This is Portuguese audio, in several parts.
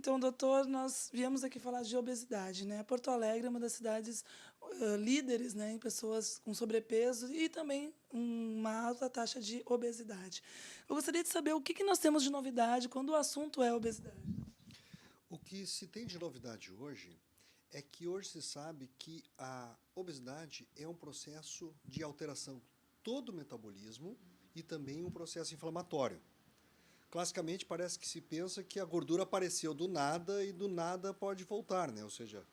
Então, doutor, nós viemos aqui falar de obesidade, né? Porto Alegre é uma das cidades líderes, né, em pessoas com sobrepeso e também uma alta taxa de obesidade. Eu gostaria de saber o que nós temos de novidade quando o assunto é obesidade. O que se tem de novidade hoje é que hoje se sabe que a obesidade é um processo de alteração todo o metabolismo e também um processo inflamatório. Classicamente parece que se pensa que a gordura apareceu do nada e do nada pode voltar, né? Ou seja,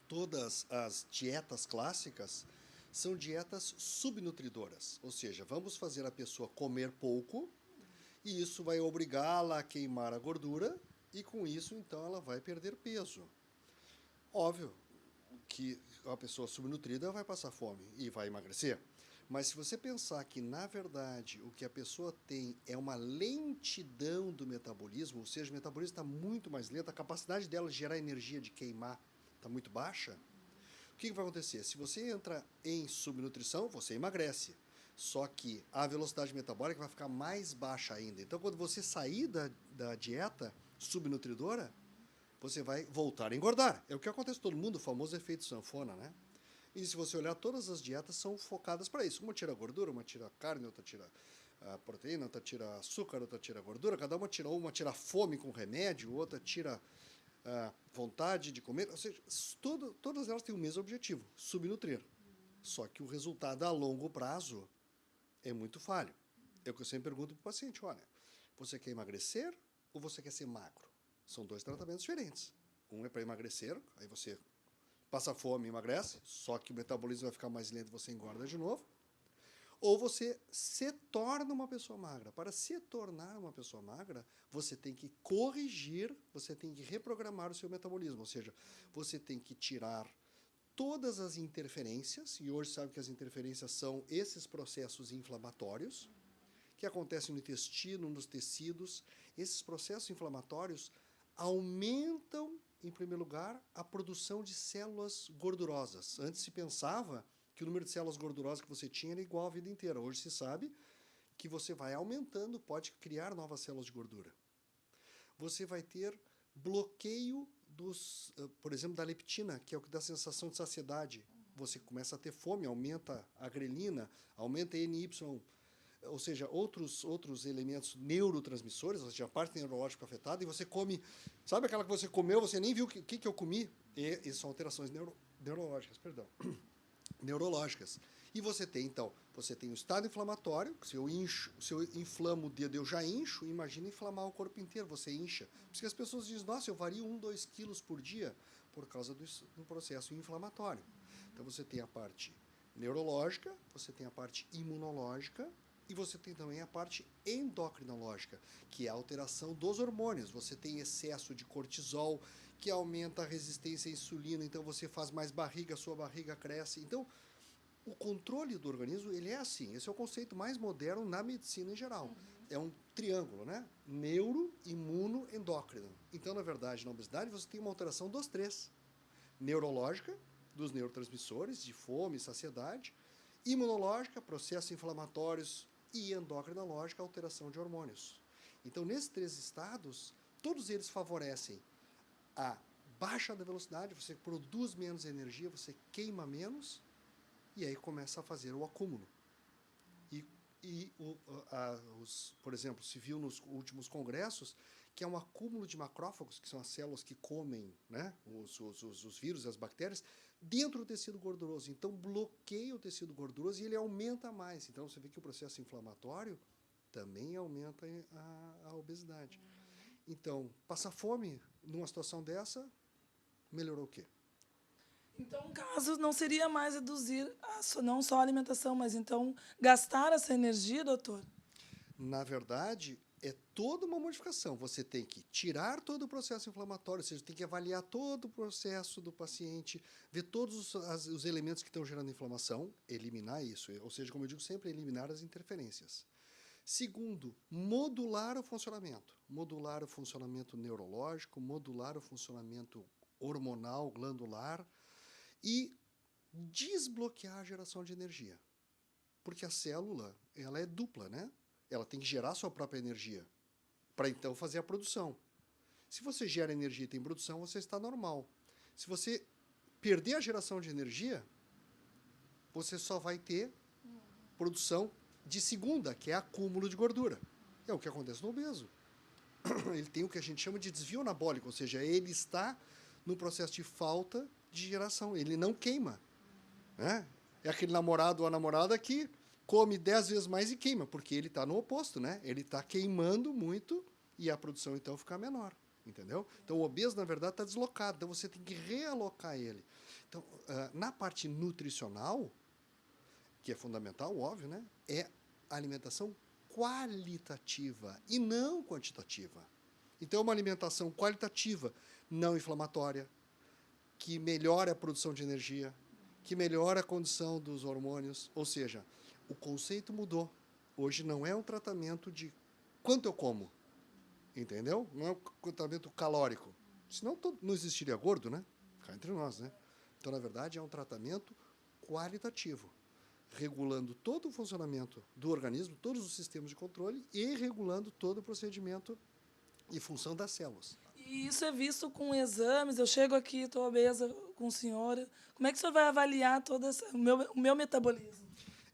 todas as dietas clássicas são dietas subnutridoras, ou seja, vamos fazer a pessoa comer pouco e isso vai obrigá-la a queimar a gordura e com isso então ela vai perder peso. Óbvio que uma pessoa subnutrida vai passar fome e vai emagrecer. Mas se você pensar que, na verdade, o que a pessoa tem é uma lentidão do metabolismo, ou seja, o metabolismo está muito mais lento, a capacidade dela de gerar energia, de queimar, está muito baixa, o que vai acontecer? Se você entra em subnutrição, você emagrece. Só que a velocidade metabólica vai ficar mais baixa ainda. Então, quando você sair da dieta subnutridora, você vai voltar a engordar. É o que acontece com todo mundo, o famoso efeito sanfona, né? E se você olhar, todas as dietas são focadas para isso. Uma tira gordura, uma tira carne, outra tira proteína, outra tira açúcar, outra tira gordura. Cada uma tira fome com remédio, outra tira vontade de comer. Ou seja, todas elas têm o mesmo objetivo, subnutrir. Só que o resultado a longo prazo é muito falho. É o que eu sempre pergunto para o paciente, olha, você quer emagrecer ou você quer ser magro? São dois tratamentos diferentes. Um é para emagrecer, aí você passa fome e emagrece, só que o metabolismo vai ficar mais lento e você engorda de novo. Ou você se torna uma pessoa magra. Para se tornar uma pessoa magra, você tem que corrigir, você tem que reprogramar o seu metabolismo. Ou seja, você tem que tirar todas as interferências, e hoje sabe que as interferências são esses processos inflamatórios, que acontecem no intestino, nos tecidos. Esses processos inflamatórios aumentam, em primeiro lugar, a produção de células gordurosas. Antes se pensava que o número de células gordurosas que você tinha era igual a vida inteira. Hoje se sabe que você vai aumentando, pode criar novas células de gordura. Você vai ter bloqueio por exemplo, da leptina, que é o que dá a sensação de saciedade. Você começa a ter fome, aumenta a grelina, aumenta a NY, ou seja, outros elementos neurotransmissores, ou seja, a parte neurológica afetada, e você come, sabe aquela que você comeu, você nem viu o que eu comi? E são alterações neurológicas, perdão, neurológicas. E você tem, então, você tem o estado inflamatório, se eu inflamo o dedo, eu já incho, imagina inflamar o corpo inteiro, você incha. Por isso que as pessoas dizem, nossa, eu vario 2 quilos por dia, por causa do processo inflamatório. Então você tem a parte neurológica, você tem a parte imunológica, e você tem também a parte endocrinológica, que é a alteração dos hormônios. Você tem excesso de cortisol, que aumenta a resistência à insulina, então você faz mais barriga, a sua barriga cresce. Então, o controle do organismo, ele é assim. Esse é o conceito mais moderno na medicina em geral. É um triângulo, né? Neuro, imuno, endócrino. Então, na verdade, na obesidade, você tem uma alteração dos três. Neurológica, dos neurotransmissores, de fome, saciedade. Imunológica, processos inflamatórios. E endocrinológica, alteração de hormônios. Então, nesses três estados, todos eles favorecem a baixa da velocidade, você produz menos energia, você queima menos, e aí começa a fazer o acúmulo. Por exemplo, se viu nos últimos congressos que é um acúmulo de macrófagos, que são as células que comem, né, os vírus e as bactérias, dentro do tecido gorduroso. Então, bloqueia o tecido gorduroso e ele aumenta mais. Então, você vê que o processo inflamatório também aumenta a obesidade. Então, passar fome numa situação dessa, melhorou o quê? Então, o caso não seria mais reduzir não só a alimentação, mas então gastar essa energia, doutor? Na verdade, é toda uma modificação. Você tem que tirar todo o processo inflamatório, ou seja, tem que avaliar todo o processo do paciente, ver todos os elementos que estão gerando inflamação, eliminar isso. Ou seja, como eu digo sempre, eliminar as interferências. Segundo, modular o funcionamento. Modular o funcionamento neurológico, modular o funcionamento hormonal, glandular e desbloquear a geração de energia. Porque a célula, ela é dupla, né? Ela tem que gerar sua própria energia para então fazer a produção. Se você gera energia e tem produção, você está normal. Se você perder a geração de energia, você só vai ter produção de segunda, que é acúmulo de gordura. É o que acontece no obeso. Ele tem o que a gente chama de desvio anabólico, ou seja, ele está no processo de falta de geração, ele não queima. Né? É aquele namorado ou a namorada que come 10 vezes mais e queima, porque ele está no oposto, né? Ele está queimando muito e a produção, então, fica menor. Entendeu? Então, o obeso, na verdade, está deslocado, então você tem que realocar ele. Então, na parte nutricional, que é fundamental, óbvio, né? É a alimentação qualitativa e não quantitativa. Então, uma alimentação qualitativa, não inflamatória, que melhora a produção de energia, que melhora a condição dos hormônios. Ou seja, o conceito mudou. Hoje não é um tratamento de quanto eu como, entendeu? Não é um tratamento calórico. Senão não existiria gordo, né? Cá entre nós, né? Então, na verdade, é um tratamento qualitativo, regulando todo o funcionamento do organismo, todos os sistemas de controle e regulando todo o procedimento e função das células. E isso é visto com exames. Eu chego aqui, estou obesa com o senhor. Como é que o senhor vai avaliar todo o meu metabolismo?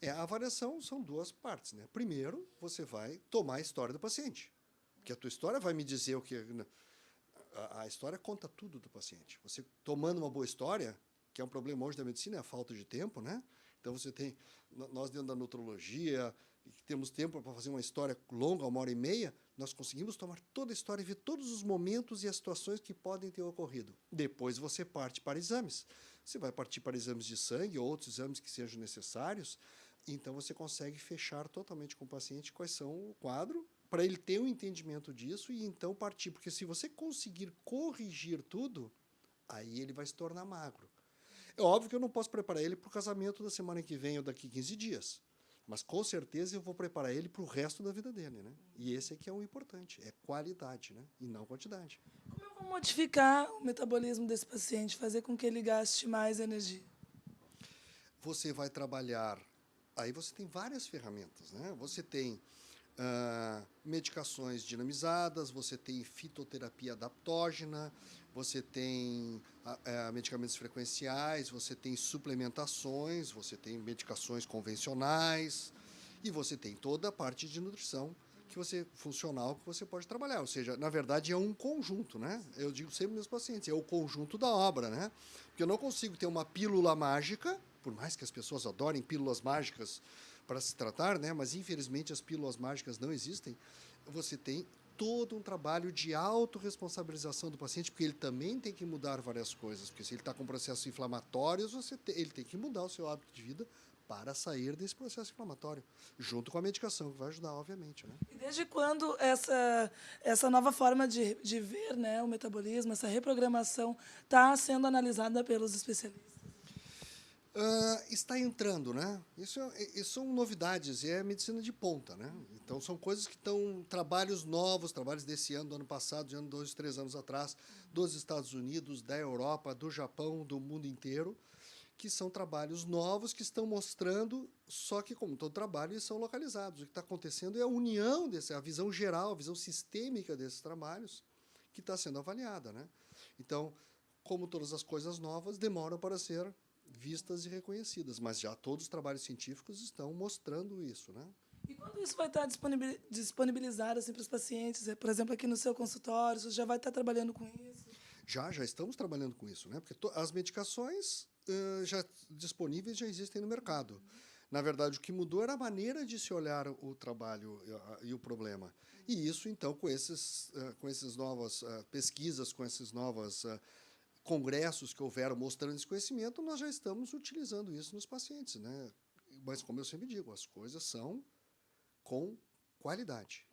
A avaliação são duas partes, né? Primeiro, você vai tomar a história do paciente, porque a tua história vai me dizer o que... A história conta tudo do paciente. Você tomando uma boa história, que é um problema hoje da medicina, é a falta de tempo, né? Então, você tem... Nós, dentro da nutrologia, que temos tempo para fazer uma história longa, 1h30, nós conseguimos tomar toda a história e ver todos os momentos e as situações que podem ter ocorrido. Depois você parte para exames. Você vai partir para exames de sangue ou outros exames que sejam necessários, então você consegue fechar totalmente com o paciente quais são o quadro, para ele ter um entendimento disso e então partir. Porque se você conseguir corrigir tudo, aí ele vai se tornar magro. É óbvio que eu não posso preparar ele para o casamento da semana que vem ou daqui 15 dias. Mas, com certeza, eu vou preparar ele para o resto da vida dele. Né? E esse aqui é o importante, é qualidade, né? E não quantidade. Como eu vou modificar o metabolismo desse paciente, fazer com que ele gaste mais energia? Você vai trabalhar... Aí você tem várias ferramentas. Né? Você tem medicações dinamizadas, você tem fitoterapia adaptógena, você tem medicamentos frequenciais, você tem suplementações, você tem medicações convencionais e você tem toda a parte de nutrição funcional que você pode trabalhar. Ou seja, na verdade, é um conjunto, né? Eu digo sempre meus pacientes, é o conjunto da obra, né? Porque eu não consigo ter uma pílula mágica, por mais que as pessoas adorem pílulas mágicas para se tratar, né? Mas infelizmente as pílulas mágicas não existem. Você tem todo um trabalho de autorresponsabilização do paciente, porque ele também tem que mudar várias coisas, porque se ele está com processos inflamatórios, ele tem que mudar o seu hábito de vida para sair desse processo inflamatório, junto com a medicação, que vai ajudar, obviamente. Né? E desde quando essa nova forma de ver, né, o metabolismo, essa reprogramação, está sendo analisada pelos especialistas? Está entrando, né? Isso são novidades, é medicina de ponta, né? Então, são coisas que estão, trabalhos novos, trabalhos desse ano, do ano passado, de 2, 3 anos atrás, dos Estados Unidos, da Europa, do Japão, do mundo inteiro, que são trabalhos novos que estão mostrando, só que, como todo trabalho, eles são localizados. O que está acontecendo é a união a visão geral, a visão sistêmica desses trabalhos, que está sendo avaliada, né? Então, como todas as coisas novas, demoram para ser vistas e reconhecidas, mas já todos os trabalhos científicos estão mostrando isso, né? E quando isso vai estar disponibilizado assim, para os pacientes? Por exemplo, aqui no seu consultório, você já vai estar trabalhando com isso? Já estamos trabalhando com isso, né? Porque as medicações já disponíveis já existem no mercado. Na verdade, o que mudou era a maneira de se olhar o trabalho e o problema. E isso, então, com essas novas pesquisas, com esses novos congressos que houveram mostrando esse conhecimento, nós já estamos utilizando isso nos pacientes, né? Mas, como eu sempre digo, as coisas são com qualidade.